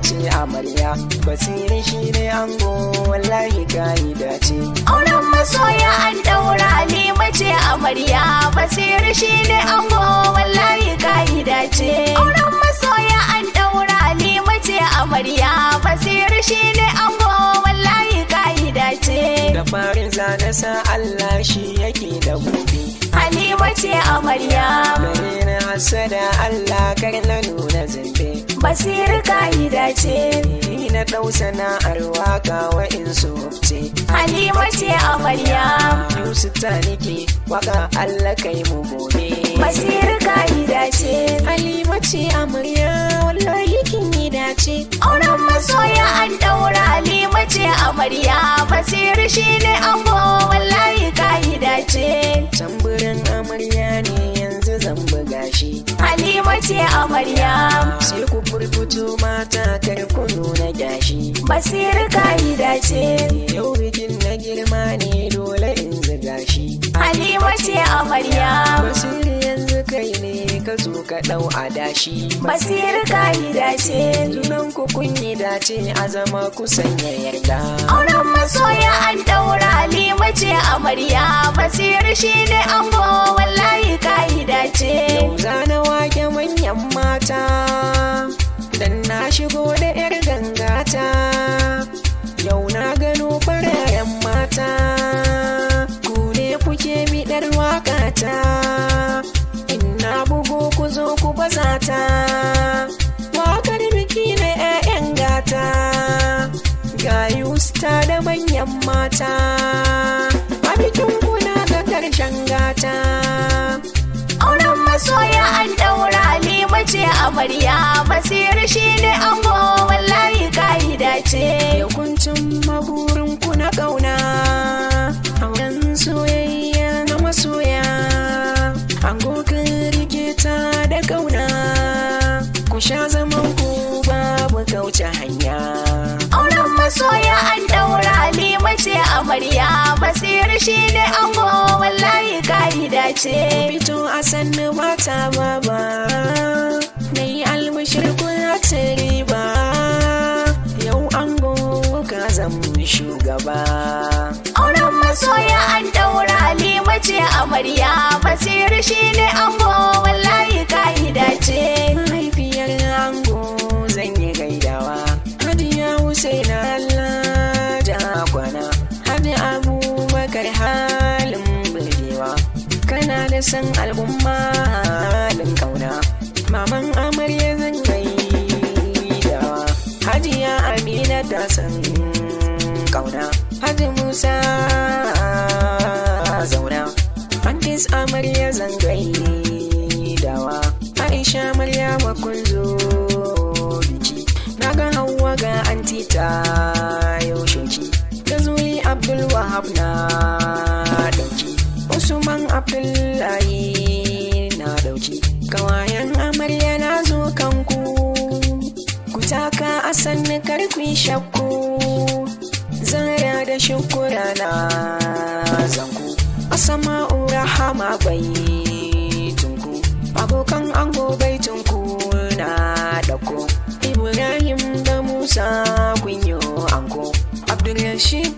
ce amarya, Basiru shi ne ango wallahi kayi dace. Auren masoya an daura Halima ce amarya, Basiru shi ne ango wallahi kayi dace. Auren masoya an daura Halima ce amarya, Basiru shi ne ango wallahi kayi dace. Da farin zana sa Allah shi yake da gobe. Halima ce amarya, Gare na hasada Allah kar na nuna zambe. Basiru kayi dace. Ni na ɗau sana'ar waka wa in ce. Halima ce amarya, Yusuf ta nike waka Allah kai mu gobe. Basiru kayi dace. Halima ce amarya wallahi kin yi dace. Auren masoya an daura Halima ce amarya, Basiru shi ne ango wallahi kayi dace. Tamburin amarya ne yanzu zan buga shi. Halima ce amarya, Sai ku furfuto mata kar ku nuna gashi. Basiru kayi dace. Yau bikin na girma ne dole in ziga shi. Halima ce amarya, Basiru yanzu kai ne ka zo ka ɗau adashi. Basiru kayi dace. Junan ku kun yi dace a zama ku sanya yarda. Auren masoya an daura Halima ce amarya, Basiru shi ne ango wallahi kayi dace. Zana wake manyan mata dan na shigo da 'yar gangata. Yau na gano fararen mata ku ne kuke miɗar waƙata. Ina bugu ku zo ku bazata, waƙar biki na 'ya'yan gata. Gayu sta da manyan mata a bikin kuna ga ƙarshen gata. Auren masoya an daura Halima ce amarya, Basiru shi ne ango wallahi kayi dace. Yakuncin maburin ku na ƙauna, auren soyayya na masoya. Ango kan rike ta da ƙauna, ku sha zaman ku babu kauce hanya. Auren masoya an daura Halima ce amarya, Basiru shi ne ango wallahi kayi dace. Fito a sannu mata baba, na yi albishir kuna ta riba. Yau ango ka zama shugaba. Auren masoya an daura Halima ce amarya, Basiru shi ne ango wallahi kayi dace. Mahaifiyar ango zan yi gaidawa, Hajiya Husaina Allah ja kwana. Hadi Abubakar halin burgewa, kana da san al'umma halin kauna. Maman amarya zan gaidawa, Hajiya Amina ta san kauna. Haji Musa zauna, Antis amarya zan gaidawa. Aisha Maryama kun zo biki, naga Hauwa ga antita yau shoki. Da Zuli Abdul Wahab na dauki, Usman Abdullahi na dauki. Kawayen amarya na zo kanku, ku taka a sannu karfi shakku. Zara da shukura na zanku, Asama'u Rahama baitunku. Abokan ango baitunku na dauko. Ibrahim da Musa kunyo anko, Abdulrashid